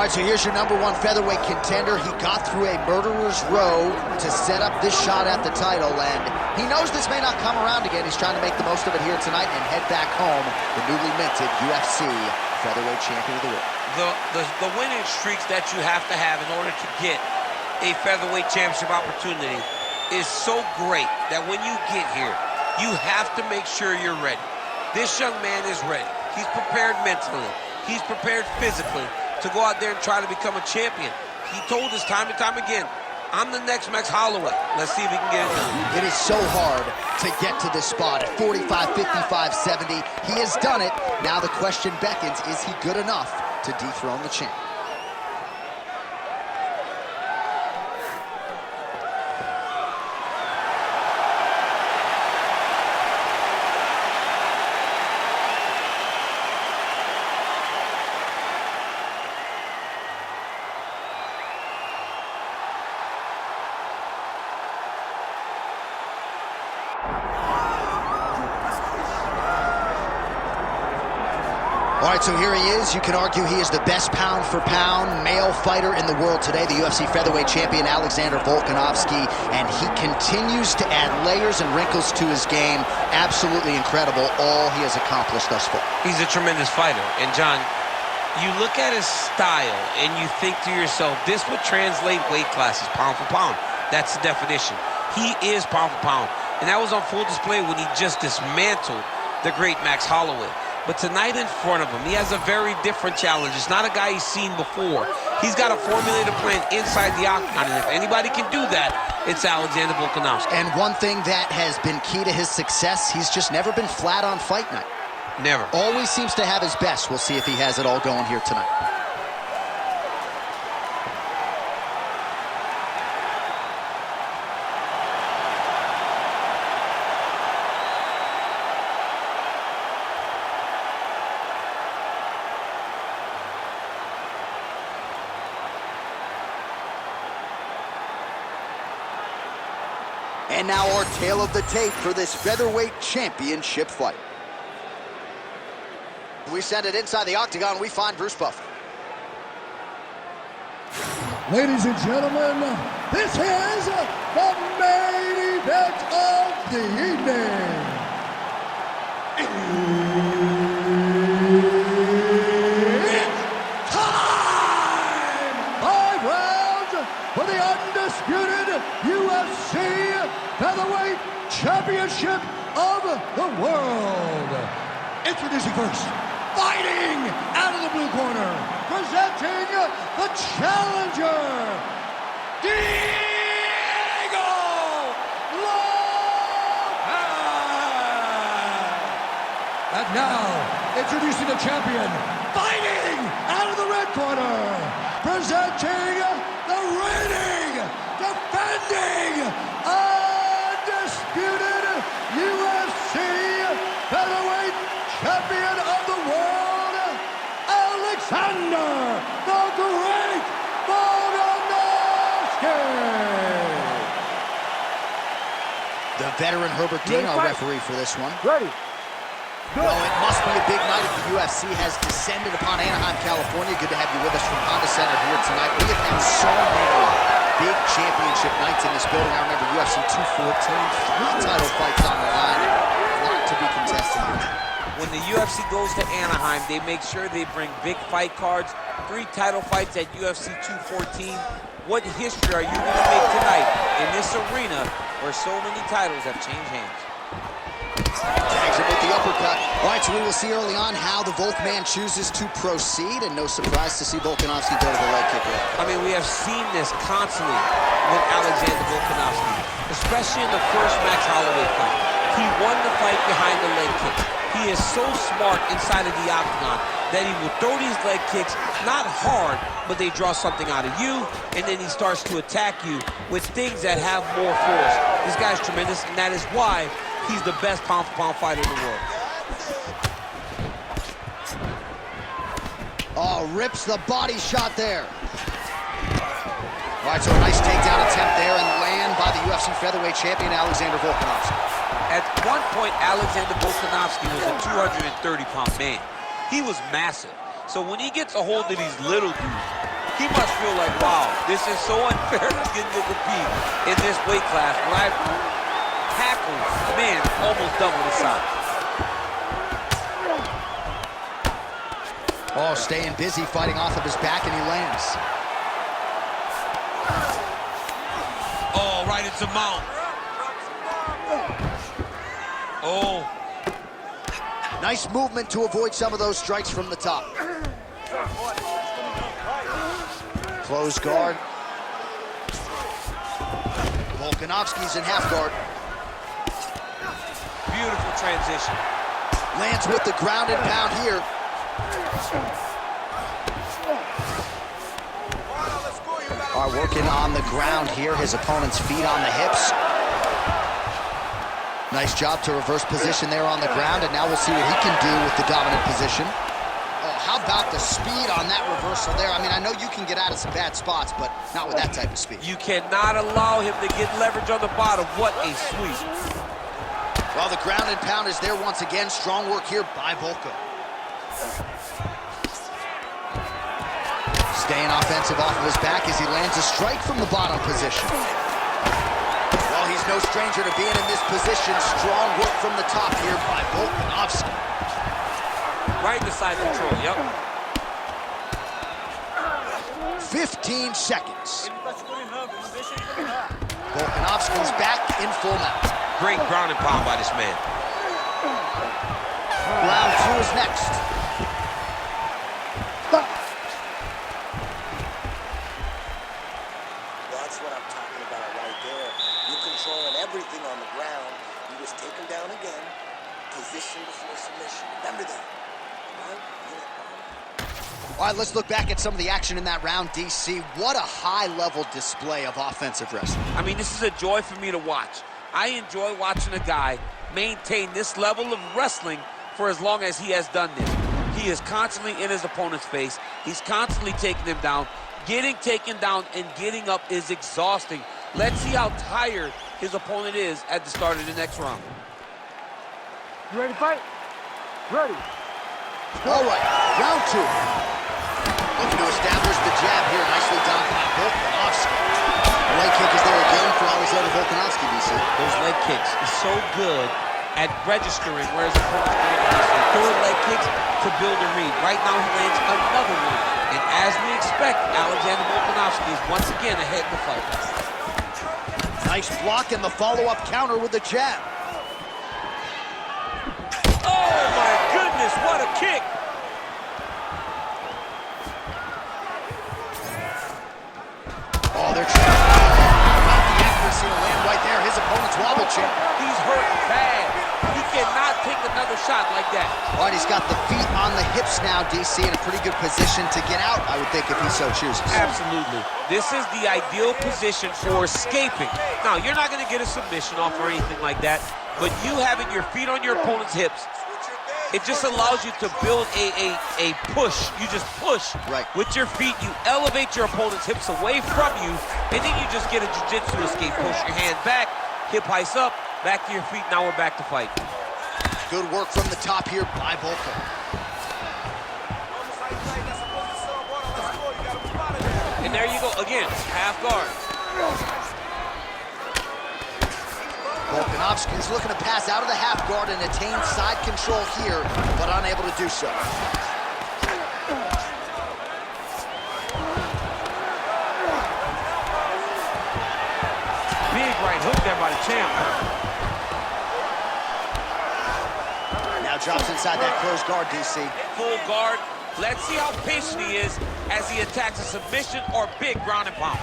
All right, so here's your #1 featherweight contender. He got through a murderer's row to set up this shot at the title, and he knows this may not come around again. He's trying to make the most of it here tonight and head back home, the newly minted UFC featherweight champion of the world. The winning streaks that you have to have in order to get a featherweight championship opportunity is so great that when you get here, you have to make sure you're ready. This young man is ready. He's prepared mentally. He's prepared physically to go out there and try to become a champion. He told us time and time again, I'm the next Max Holloway. Let's see if he can get it done. It is so hard to get to this spot at 45, 55, 70. He has done it. Now the question beckons, is he good enough to dethrone the champ? All right, so here he is. You can argue he is the best pound-for-pound male fighter in the world today, the UFC featherweight champion, Alexander Volkanovski, and he continues to add layers and wrinkles to his game. Absolutely incredible, all he has accomplished thus far. He's a tremendous fighter, and John, you look at his style and you think to yourself, this would translate weight classes, pound for pound. That's the definition. He is pound for pound, and that was on full display when he just dismantled the great Max Holloway. But tonight in front of him, he has a very different challenge. It's not a guy he's seen before. He's got a formulated plan inside the octagon, and if anybody can do that, it's Alexander Volkanovski. And one thing that has been key to his success, he's just never been flat on fight night. Never. Always seems to have his best. We'll see if he has it all going here tonight. And now our tale of the tape for this featherweight championship fight. We send it inside the octagon. We find Bruce Buffer. Ladies and gentlemen, this is the main event of the evening. It's time! 5 rounds for the undisputed UFC Featherweight Championship of the world. Introducing first, fighting out of the blue corner, presenting the challenger, Diego Lopes. And now, introducing the champion, fighting out of the red corner, presenting the reigning, defending, undisputed UFC Featherweight Champion of the world, Alexander the Great Volkanovski. The veteran Herbert Dean, our referee for this one. Ready. Well, it must be a big night if the UFC has descended upon Anaheim, California. Good to have you with us from Honda Center here tonight. We have had so many big championship nights in this building. I remember UFC 214, 3 title fights on the line. A lot to be contested here. When the UFC goes to Anaheim, they make sure they bring big fight cards, 3 title fights at UFC 214. What history are you going to make tonight in this arena where so many titles have changed hands? Tags him with the uppercut. All right, so we will see early on how the Volkman chooses to proceed, and no surprise to see Volkanovski go to the leg kick. I mean, we have seen this constantly with Alexander Volkanovski, especially in the first Max Holloway fight. He won the fight behind the leg kick. He is so smart inside of the octagon that he will throw these leg kicks, not hard, but they draw something out of you, and then he starts to attack you with things that have more force. This guy's tremendous, and that is why he's the best pound-for-pound fighter in the world. Oh, rips the body shot there. All right, so a nice takedown attempt there and land by the UFC featherweight champion, Alexander Volkanovski. At one point, Alexander Volkanovski was a 230-pound man. He was massive. So when he gets a hold of these little dudes, He must feel like, wow, this is so unfair to get to compete in this weight class when I've tackled men almost double the size. Oh, staying busy, fighting off of his back, and he lands. Oh, right into mount. Oh. Nice movement to avoid some of those strikes from the top. Close guard. Volkanovski's in half guard. Beautiful transition. Lands with the ground and pound here. Are working on the ground here. His opponent's feet on the hips. Nice job to reverse position there on the ground, and now we'll see what he can do with the dominant position. Oh, how about the speed on that reversal there? I mean, I know you can get out of some bad spots, but not with that type of speed. You cannot allow him to get leverage on the bottom. What a sweep. Well, the ground and pound is there once again. Strong work here by Volko. Staying offensive off of his back as he lands a strike from the bottom position. Well, he's no stranger to being in this position. Strong work from the top here by Volkanovski. Right in the side control, yep. 15 seconds. Volkanovski's back in full mount. Great ground and pound by this man. Round 2 is next. That's what I'm talking about right there. You're controlling everything on the ground. You just take him down again. Position before submission. Remember that. All right, let's look back at some of the action in that round, DC. What a high-level display of offensive wrestling. I mean, this is a joy for me to watch. I enjoy watching a guy maintain this level of wrestling for as long as he has done this. He is constantly in his opponent's face. He's constantly taking him down. Getting taken down and getting up is exhausting. Let's see how tired his opponent is at the start of the next round. You ready to fight? Ready. All right, round 2. Looking to establish the jab here. Nicely done by Volkanovski. The leg kick is there again for always over Volkanovski, DC. Those leg kicks is so good at registering where his opponent's going. Third leg kicks to build a read. Right now he lands another one. And as we expect, Alexander Volkanovski is once again ahead in the fight. Nice block and the follow-up counter with the jab. Oh my goodness, what a kick! Oh, they're trying about the accuracy to land right there. His opponent's wobble chin. He's hurt bad. He cannot take another shot like that. All right, he's got the feet on the hips now, DC, in a pretty good position to get out, I would think, if he so chooses. Absolutely. This is the ideal position for escaping. Now, you're not going to get a submission off or anything like that, but you having your feet on your opponent's hips, it just allows you to build a push. You just push right with your feet. You elevate your opponent's hips away from you, and then you just get a jiu-jitsu escape. Push your hand back, hip heights up, back to your feet. Now we're back to fight. Good work from the top here by Volko. And there you go again, half guard. Volkanovski's looking to pass out of the half guard and attain side control here, but unable to do so. Big right hook there by the champ. Now drops inside that closed guard, DC. Full guard. Let's see how patient he is as he attacks a submission or big ground and pound.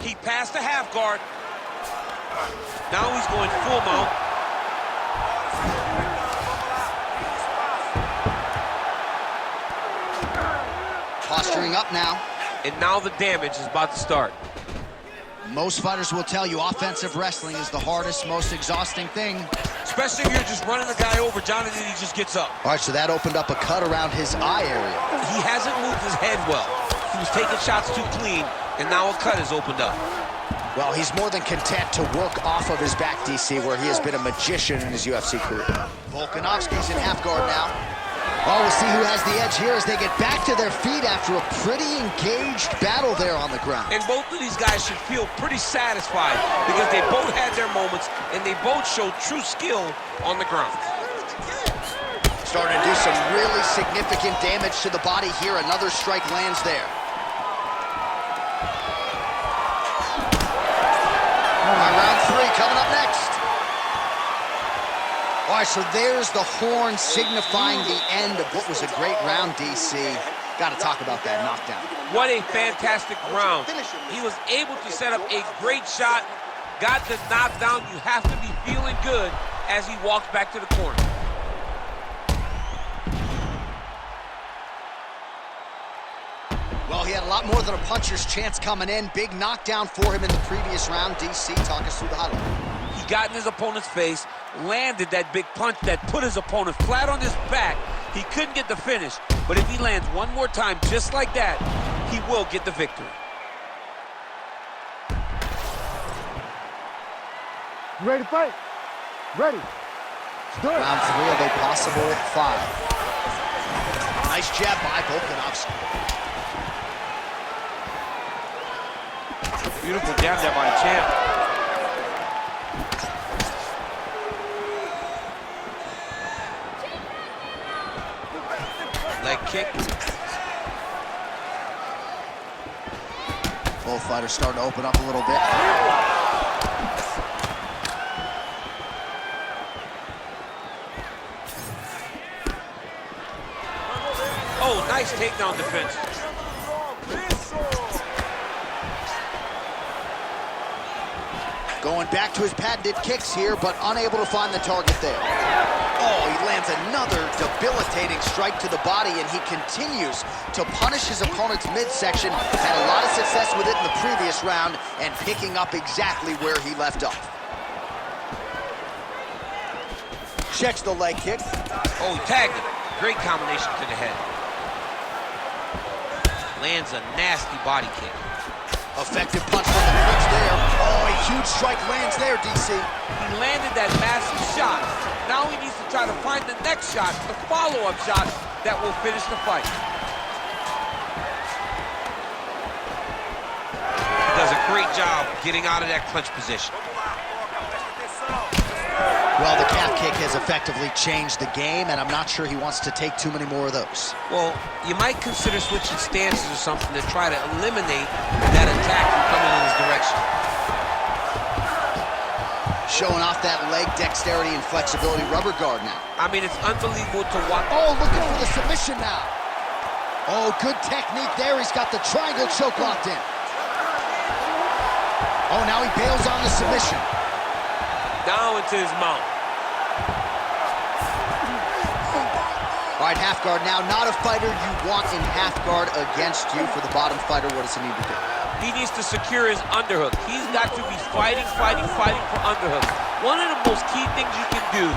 He passed the half guard. Now he's going full mount. Posturing up now. And now the damage is about to start. Most fighters will tell you offensive wrestling is the hardest, most exhausting thing. Especially if you're just running the guy over, John, and then he just gets up. All right, so that opened up a cut around his eye area. He hasn't moved his head well. He was taking shots too clean, and now a cut is opened up. Well, he's more than content to work off of his back, DC, where he has been a magician in his UFC career. Volkanovski's in half guard now. Oh, we'll see who has the edge here as they get back to their feet after a pretty engaged battle there on the ground. And both of these guys should feel pretty satisfied because they both had their moments and they both showed true skill on the ground. Starting to do some really significant damage to the body here. Another strike lands there. All right, round 3 coming up next. All right, so there's the horn signifying the end of what was a great round, DC. Got to talk about that knockdown. What a fantastic round. He was able to set up a great shot, got the knockdown. You have to be feeling good as he walks back to the corner. Well, he had a lot more than a puncher's chance coming in. Big knockdown for him in the previous round. DC, talk us through the highlight. He got in his opponent's face, landed that big punch that put his opponent flat on his back. He couldn't get the finish, but if he lands one more time just like that, he will get the victory. You ready to fight? Ready. Let's do it. Round 3 of a possible 5. Nice jab by Volkanovski. Beautiful jab there by the champ. Leg kick. Both fighters starting to open up a little bit. Oh, nice takedown defense. Going back to his patented kicks here, but unable to find the target there. Oh, he lands another debilitating strike to the body, and he continues to punish his opponent's midsection. Had a lot of success with it in the previous round, and picking up exactly where he left off. Checks the leg kick. Oh, he tagged him. Great combination to the head. Lands a nasty body kick. Effective punch from the clinch there. Oh, a huge strike lands there, DC. He landed that massive shot. Now he needs to try to find the next shot, the follow-up shot that will finish the fight. He does a great job getting out of that clinch position. Well, the calf kick has effectively changed the game, and I'm not sure he wants to take too many more of those. Well, you might consider switching stances or something to try to eliminate that attack from coming in his direction. Showing off that leg dexterity and flexibility. Rubber guard now. I mean, it's unbelievable to watch. Oh, looking for the submission now. Oh, good technique there. He's got the triangle choke locked in. Oh, now he bails on the submission. Down into his mount. All right, half guard now. Not a fighter you want in half guard against you. For the bottom fighter, what does he need to do? He needs to secure his underhook. He's got to be fighting for underhooks. One of the most key things you can do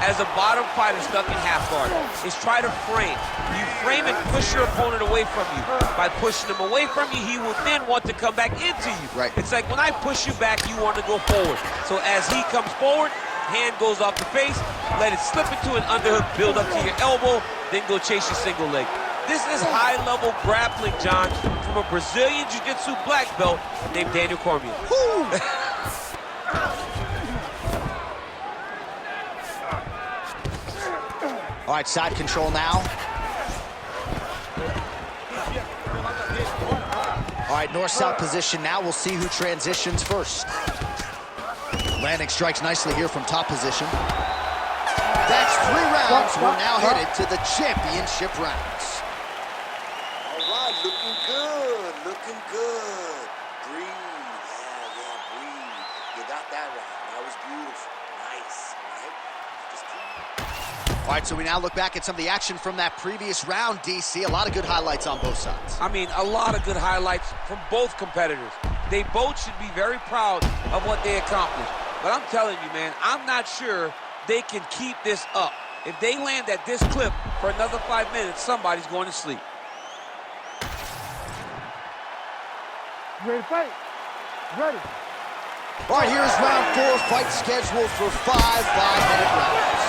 as a bottom fighter stuck in half guard is try to frame. You frame and push your opponent away from you. By pushing him away from you, he will then want to come back into you. Right. It's like when I push you back, you want to go forward. So as he comes forward, hand goes off the face, let it slip into an underhook, build up to your elbow, then go chase your single leg. This is high-level grappling, John, from a Brazilian Jiu-Jitsu black belt named Daniel Cormier. All right, side control now. All right, north-south position now. We'll see who transitions first. Landing strikes nicely here from top position. That's 3 rounds. We're now headed to the championship rounds. All right, looking good, looking good. Breathe, yeah, breathe. You got that right. That was beautiful. Nice, right? Just keep. All right, so we now look back at some of the action from that previous round, DC. A lot of good highlights on both sides. I mean, a lot of good highlights from both competitors. They both should be very proud of what they accomplished. But I'm telling you, man, I'm not sure they can keep this up. If they land at this clip for another 5 minutes, somebody's going to sleep. You ready to fight? Ready. All right, here's round 4, fight scheduled for 5 5-minute rounds.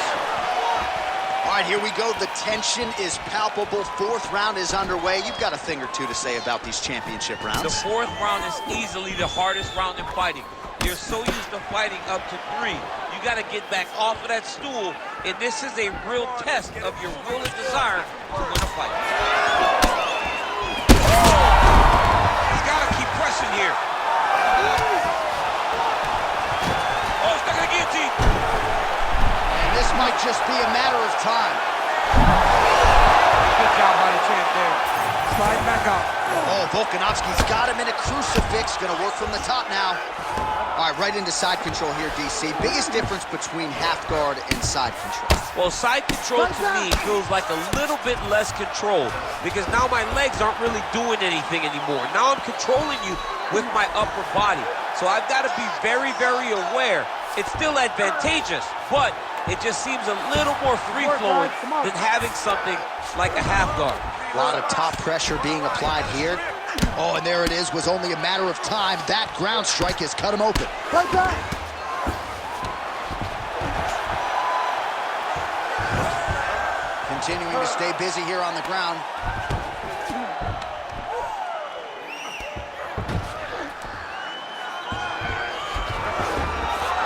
All right, here we go. The tension is palpable. 4th round is underway. You've got a thing or two to say about these championship rounds. The 4th round is easily the hardest round in fighting. You're so used to fighting up to 3. You got to get back off of that stool, and this is a real test of your will and desire to win a fight. He's got to keep pressing here. Oh, stuck in the guillotine. And this might just be a matter of time. Good job by the champ there. Slide back up. Oh, Volkanovski's got him in a crucifix. Gonna work from the top now. All right, right into side control here, DC. Biggest difference between half guard and side control. Well, side control to me feels like a little bit less control because now my legs aren't really doing anything anymore. Now I'm controlling you with my upper body. So I've got to be very, very aware. It's still advantageous, but it just seems a little more free-flowing than having something like a half guard. A lot of top pressure being applied here. Oh, and there it is. Was only a matter of time. That ground strike has cut him open. Right back. Continuing to stay busy here on the ground.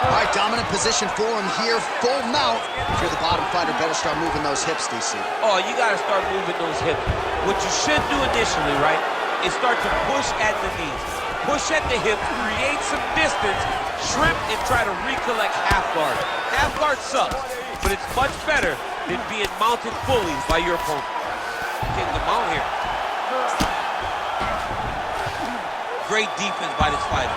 All right, dominant position for him here. Full mount. If you're the bottom fighter, better start moving those hips, DC. Oh, you got to start moving those hips. What you should do initially, right, is start to push at the knees. Push at the hips, create some distance, shrimp, and try to recollect half guard. Half guard sucks, but it's much better than being mounted fully by your opponent. Getting the mount here. Great defense by this fighter.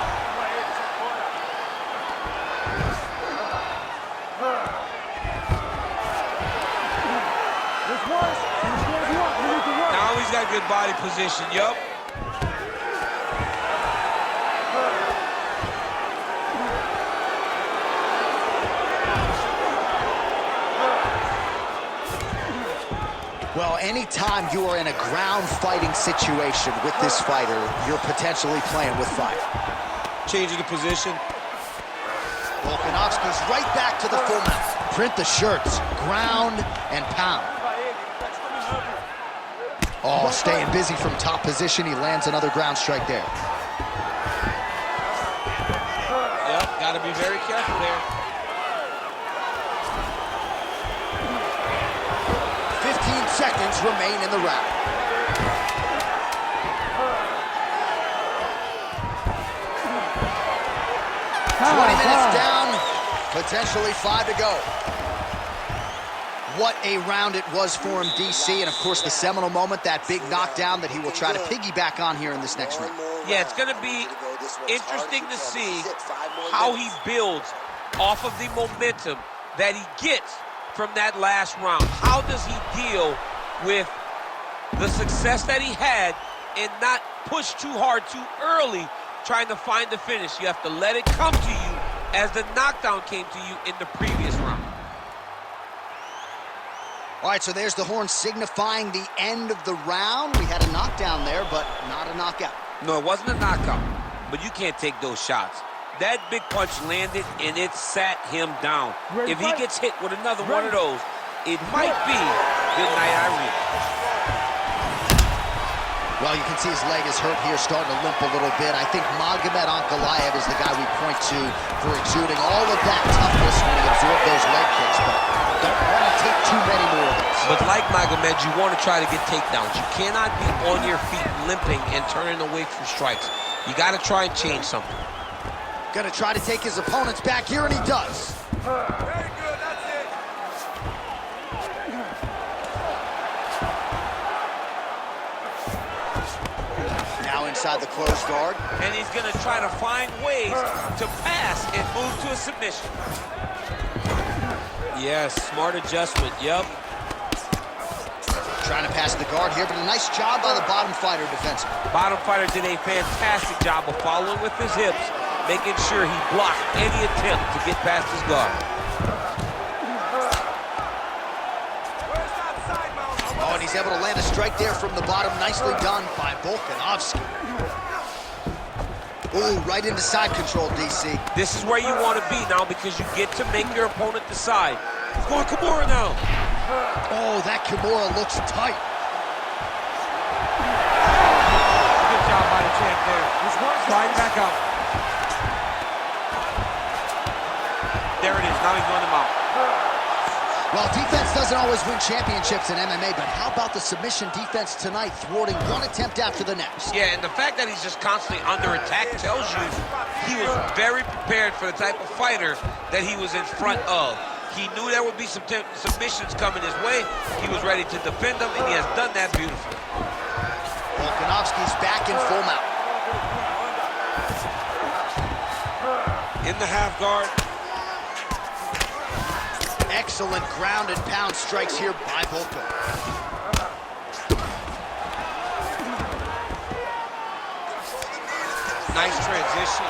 Now he's got good body position, yup. Well, anytime you are in a ground fighting situation with this fighter, you're potentially playing with fire. Changing the position. Volkanovski's right back to the full mount. Print the shirts, ground and pound. Oh, staying busy from top position. He lands another ground strike there. Yep, got to be very careful there. 15 seconds remain in the round. Time, 20 minutes time. down, potentially 5 to go. What a round it was for him, DC, and of course the seminal moment, that big knockdown that he will try to piggyback on here in this next round. Yeah, it's going to be interesting to see how he builds off of the momentum that he gets from that last round. How does he deal with the success that he had and not push too hard too early trying to find the finish? You have to let it come to you as the knockdown came to you in the previous round. All right, so there's the horn signifying the end of the round. We had a knockdown there, but not a knockout. No, it wasn't a knockout, but you can't take those shots. That big punch landed, and it sat him down. If he gets hit with another one of those, it might be good night, Irene. Well, you can see his leg is hurt here, starting to limp a little bit. I think Magomed Ankalaev is the guy we point to for exuding all of that toughness when he absorbed those leg kicks, but don't want to take too many more of those. But like Magomed, you want to try to get takedowns. You cannot be on your feet limping and turning away from strikes. You got to try and change something. Gonna try to take his opponents back here, and he does. Very good, that's it. Now inside the closed guard. And he's going to try to find ways to pass and move to a submission. Yes, smart adjustment, yep. Trying to pass the guard here, but a nice job by the bottom fighter defensively. Bottom fighter did a fantastic job of following with his hips, making sure he blocked any attempt to get past his guard. Oh, and he's able to land a strike there from the bottom. Nicely done by Volkanovski. Ooh, right into side control, DC. This is where you want to be now because you get to make your opponent decide. He's going Kimura now. Oh, that Kimura looks tight. Good job by the champ there. Sliding back out. There it is. Now he's going him out. Well, defense doesn't always win championships in MMA, but how about the submission defense tonight, thwarting one attempt after the next? Yeah, and the fact that he's just constantly under attack tells you he was very prepared for the type of fighter that he was in front of. He knew there would be some submissions coming his way. He was ready to defend them, and he has done that beautifully. Volkanovski's back in full mount. In the half guard. Excellent ground and pound strikes here by Volko. Nice transition.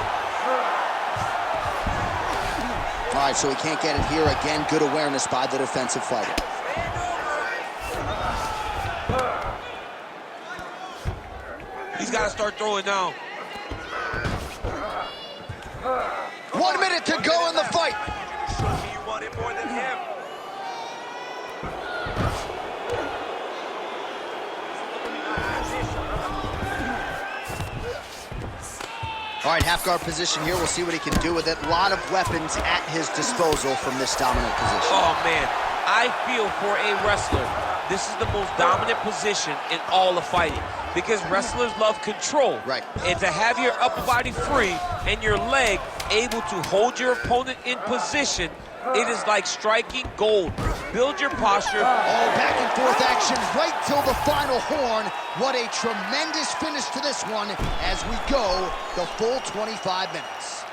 All right, so he can't get it here again. Good awareness by the defensive fighter. He's got to start throwing now. 1 minute to go in the fight. You wanted more than him. All right, half guard position here. We'll see what he can do with it. A lot of weapons at his disposal from this dominant position. Oh, man. I feel for a wrestler, this is the most dominant position in all of fighting because wrestlers love control. Right. And to have your upper body free and your leg able to hold your opponent in position, it is like striking gold. Build your posture. Oh, back and forth action right till the final horn. What a tremendous finish to this one as we go the full 25 minutes.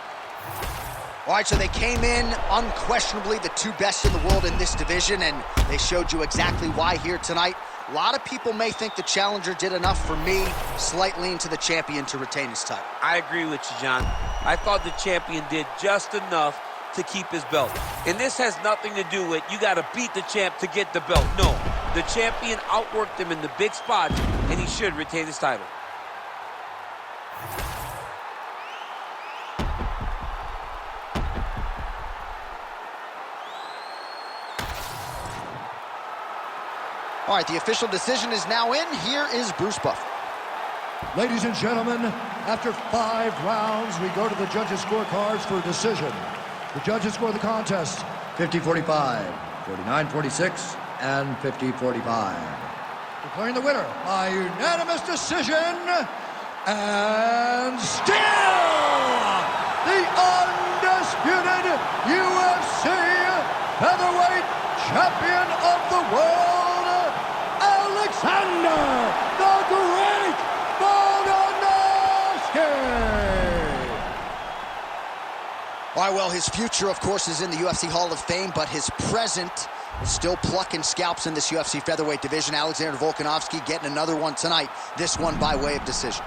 All right, so they came in unquestionably the two best in the world in this division, and they showed you exactly why here tonight. A lot of people may think the challenger did enough. For me, slight lean to the champion to retain his title. I agree with you, John. I thought the champion did just enough to keep his belt. And this has nothing to do with you got to beat the champ to get the belt. No, the champion outworked him in the big spots, and he should retain his title. All right, the official decision is now in. Here is Bruce Buffer. Ladies and gentlemen, after 5 rounds, we go to the judges' scorecards for a decision. The judges score the contest 50-45, 49-46, and 50-45. Declaring the winner by unanimous decision, and still the undisputed UFC featherweight champion of the world, Alexander the Great Volkanovski! All right, well, his future, of course, is in the UFC Hall of Fame, but his present still plucking scalps in this UFC featherweight division. Alexander Volkanovski getting another one tonight, this one by way of decision.